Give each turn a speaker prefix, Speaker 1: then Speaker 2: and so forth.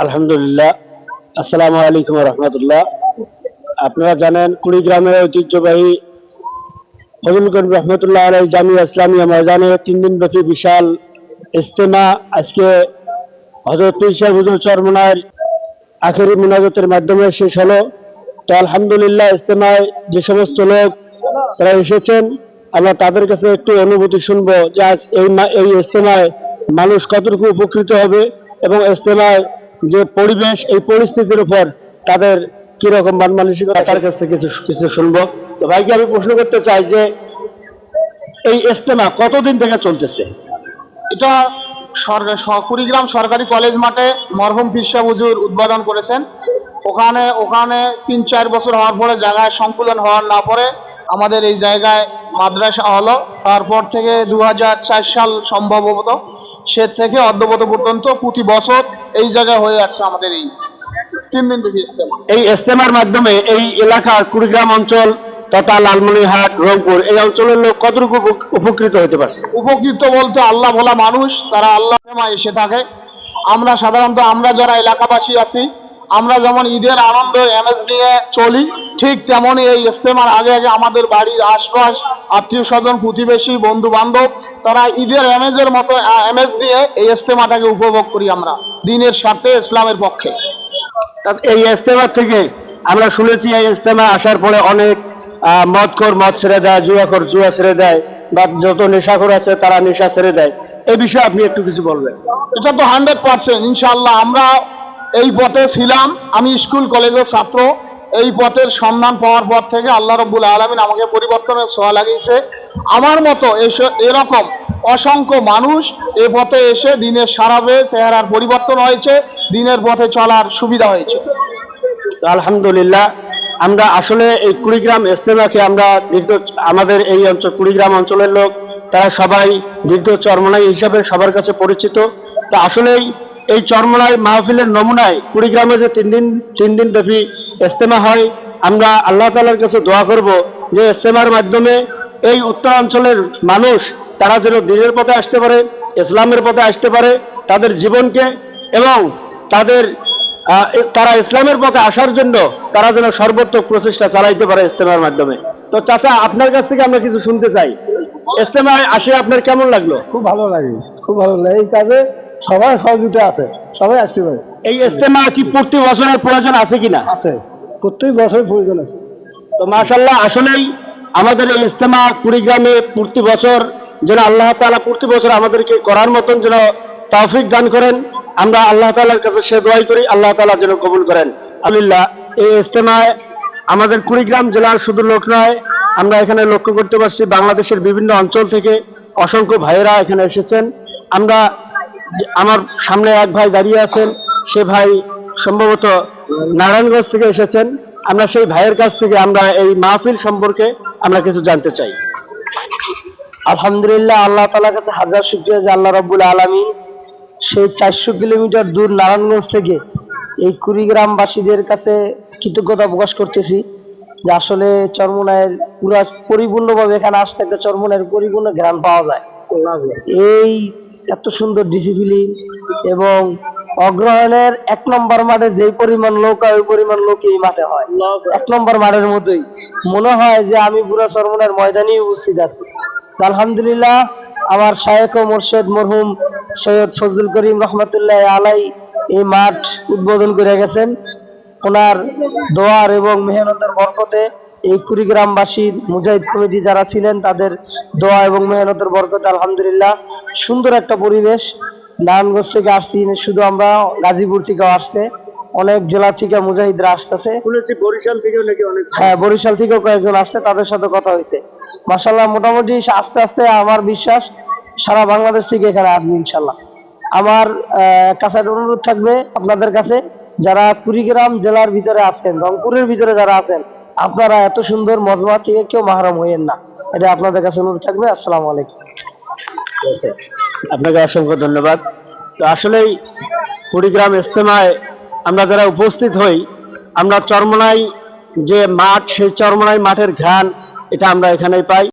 Speaker 1: আলহামদুলিল্লাহ। আসসালামু আলাইকুম রহমতুল্লাহ। আপনারা জানেন কুড়িগ্রামের ঐতিহ্যবাহী ফজলগঞ্জ রহমতুল্লাহ আলাই জামিয়া ইসলামিয়া ময়দানে 3 দিন ব্যাপী বিশাল ইজতেমা আজকে হযরত পীর সাহেব হুজুর চরমনার আখেরি মুনাজাতের মাধ্যমে শেষ হলো। তো আলহামদুলিল্লাহ, ইজতেমায় যে সমস্ত লোক তারা এসেছেন, আমরা তাদের কাছে একটু অনুভূতি শুনবো যে আজ এই ইজতেমায় মানুষ কতটুকু উপকৃত হবে এবং ইজতেমায় যে পরিবেশ, এই পরিস্থিতির উপর তাদের কিরকম মন মানসিকতা, তার কাছ থেকে কিছু কিছু শুনবো। তো ভাইকে আমি প্রশ্ন করতে চাই যে এই ইজতেমা কতদিন থেকে চলতেছে?
Speaker 2: এটা কুড়িগ্রাম সরকারি কলেজ মাঠে মরহুম পীর সাহেব হুজুর উদ্বোধন করেছেন। ওখানে 3-4 বছর হওয়ার পরে জায়গায় সংকুলন হওয়ার না পরে আমাদের এই জায়গায় মাদ্রাসা হলো। তারপর থেকে 2004 সাল সম্ভবত, সে থেকে অদ্যবত পর্যন্ত প্রতি বছর এই জায়গায় হয়ে আসছে আমাদের এই 3 দিন ব্যাপী ইজতেমা।
Speaker 1: এই ইজতেমার মাধ্যমে এই এলাকার কুড়িগ্রাম অঞ্চল তথা লালমনিরহাট, রংপুর এই অঞ্চলের লোক কতটুকু উপকৃত হতে পারছে?
Speaker 2: উপকৃত বলতে আল্লাহ ভোলা মানুষ, তারা আল্লাহ এসে থাকে। আমরা সাধারণত আমরা যারা এলাকাবাসী আছি, আমরা যেমন ঈদের আনন্দ এমএস নিয়ে চলি, ঠিক তেমনই এই ইজতেমার আগে আগে আমাদের বাড়ির আশপাশ আত্মীয় স্বজন, প্রতিবেশী, বন্ধু বান্ধব, তারা ঈদের এমএজের মতো এমএস নিয়ে এই ইজতেমাটাকে উপভোগ করি আমরা দিনের স্বার্থে, ইসলামের পক্ষে।
Speaker 1: এই ইজতেমা থেকে আমরা শুনেছি এই ইজতেমা আসার পরে অনেক মদখোর মদ ছেড়ে দেয়, জুয়াখোর জুয়া ছেড়ে দেয়, বা যত নেশাখোর আছে তারা নেশা ছেড়ে দেয়। এই বিষয়ে আপনি একটু কিছু বলবেন?
Speaker 2: এটা তো 100% ইনশাআল্লাহ। আমরা এই পথে ছিলাম, আমি স্কুল কলেজের ছাত্র। এই পথের সন্ধান পাওয়ার পর থেকে আল্লাহ রাব্বুল আলামিন আমাকে পরিবর্তনের ছোঁয়া লাগিয়েছে। আমার মতো এরকম অসংখ্য মানুষ এ পথে এসে দিনের সারাবে চেহারার পরিবর্তন হয়েছে, দিনের পথে চলার সুবিধা হয়েছে।
Speaker 1: আলহামদুলিল্লাহ, আমরা আসলে এই কুড়িগ্রাম ইজতেমাকে আমরা আমাদের এই অঞ্চল কুড়িগ্রাম অঞ্চলের লোক তারা সবাই দীর্ঘ চরমনাই হিসাবে সবার কাছে পরিচিত। তো আসলেই এই চরমনাই মাহফিলের নমুনায় কুড়িগ্রামে যে 3 দিন ব্যাপী ইজতেমা হয়, আমরা আল্লাহ তাআলার কাছে দোয়া করব যে ইজতেমার মাধ্যমে এই উত্তরাঞ্চলের মানুষ তারা যেন দ্বীনের পথে আসতে পারে, ইসলামের পথে আসতে পারে, তাদের জীবনকে এবং তারা ইসলামের পথে আসার জন্য তারা যেন সর্বোত্তম প্রচেষ্টা চালাইতে পারে ইজতেমার মাধ্যমে। তো চাচা, আপনার কাছ থেকে আমরা কিছু শুনতে চাই। ইজতেমায় আসে আপনার কেমন লাগলো?
Speaker 3: খুব ভালো লাগে, খুব ভালো লাগে। এই কাজে সবাই সহযোগিতা আছে, সবাই আসতে পারে।
Speaker 1: এই ইজতেমা কি প্রতি বছরের প্রয়োজন আছে কিনা?
Speaker 3: আছে, প্রত্যেক বছরের প্রয়োজন আছে।
Speaker 1: তো মাশাআল্লাহ, আসলেই আমাদের এই ইজতেমা কুড়িগ্রামে প্রতি বছর যেন আল্লাহ তাআলা প্রতি বছর আমাদেরকে করার মতন যেন তৌফিক দান করেন, আমরা আল্লাহ তাআলার কাছে সে দোয়াই করি, আল্লাহ তাআলা যেন কবুল করেন। আলহামদুলিল্লাহ, এই ইজতেমায় আমাদের কুড়িগ্রাম জেলার শুধু লোক নয়, আমরা এখানে লক্ষ্য করতে পারছি বাংলাদেশের বিভিন্ন অঞ্চল থেকে অসংখ্য ভাইয়েরা এখানে এসেছেন। আমার সামনে এক ভাই দাঁড়িয়ে আছেন, সে ভাই সম্ভবত নারায়ণগঞ্জ থেকে এসেছেন। আমরা সেই ভাইয়ের কাছ থেকে আমরা এই মাহফিল সম্পর্কে আমরা কিছু জানতে চাই।
Speaker 3: আলহামদুলিল্লাহ, আল্লাহ তাআলার কাছে হাজার শুকরিয়া যে আল্লাহ রাব্বুল আলামিন সেই 400 কিলোমিটার দূর নারায়ণগঞ্জ থেকে এই কুড়িগ্রামবাসীদের কাছে কৃতজ্ঞতা প্রকাশ করতেছি যে আসলে চরমনায়ের পুরা পরিপূর্ণভাবে এখানে আসতে একটা চরমনায়ের পরিপূর্ণ জ্ঞান পাওয়া যায়। এই এত সুন্দর ডিসিপ্লিন এবং অগ্রহায়ণের 1 নম্বর মাঠে যেই পরিমাণ লোক হয়, ওই পরিমাণ লোক এই মাঠে হয়। 1 নম্বর মাঠের মতোই মনে হয় যে আমি পুরো চরমনায়ের ময়দানেই উপস্থিত আছি। আলহামদুলিল্লাহ, আমার শায়েখ ও মুর্শিদ মরহুম সৈয়দ ফজলুল করিম রহমতুল্লাহ আলাই এই মাঠ উদ্বোধন করে গেছেন। ওনার দোয়ার এবং মেহনতের বরকতে এই কুড়িগ্রামবাসীর মুজাহিদ কমিটি যারা ছিলেন তাদের দোয়া এবং মেহনতের বরকতে আলহামদুলিল্লাহ সুন্দর একটা পরিবেশ। নারায়ণগঞ্জ থেকে আসছি শুধু আমরা, গাজীপুর থেকেও আসছে, অনেক জেলা থেকে মুজাহিদরা আসতেছে।
Speaker 1: বরিশাল থেকেও নাকি অনেক?
Speaker 3: হ্যাঁ, বরিশাল থেকেও কয়েকজন আসছে, তাদের সাথে কথা হয়েছে। মাশাআল্লাহ, মোটামুটি আস্তে আস্তে আমার বিশ্বাস সারা বাংলাদেশ থেকে এখানে আসবে ইনশাআল্লাহ। আমার কাছে অনুরোধ থাকবে আপনাদের কাছে, যারা কুড়িগ্রাম জেলার ভিতরে আছেন, রংপুরের ভিতরে যারা আছেন, আপনারা এত সুন্দর মজমা থেকে কেউ মাহরুম হইয়েন না, এটা আপনাদের কাছে অনুরোধ থাকবে। আসসালামু আলাইকুম।
Speaker 1: আপনাকে অসংখ্য ধন্যবাদ। তো আসলেই কুড়িগ্রাম ইজতেমায় আমরা যারা উপস্থিত হই, আমরা চরমনাই যে মাঠ, সেই চরমনাই মাঠের ঘ্রাণ এটা আমরা এখানেই পাই।